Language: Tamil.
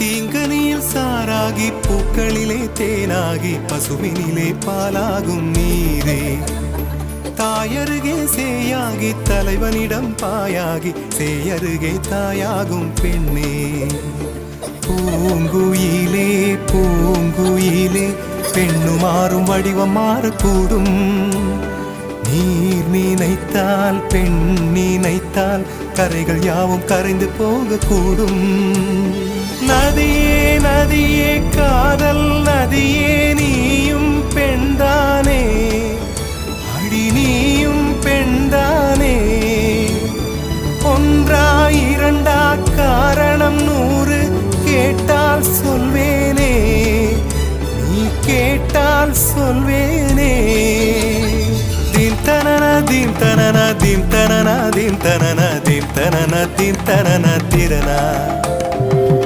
தீங்கனியில் சாராகி பூக்களிலே தேனாகி பசுவினிலே பாலாகும் நீரே தாயருகே சேயாகி தலைவனிடம் பாயாகி சேயருகே தாயாகும் பெண்ணே பூங்குயிலே பூங்குயிலே பெண்ணு மாறும் வடிவம் மாறக்கூடும் நீர் நினைத்தால் பெண் நினைத்தால் கரைகள் யாவும் கரைந்து போகக்கூடும் நதியே நதியே காதல் நதியே நீயும் பெண்தானே அடி நீயும் பெண்தானே ஒன்றா இரண்டா காரணம் 100 கேட்டால் சொல்வேனே நீ கேட்டால் சொல்வேனே தீம் தனன தீம் தனன தீம் தனன தீம் தனன தீம் தனன தீம் தனன திரனா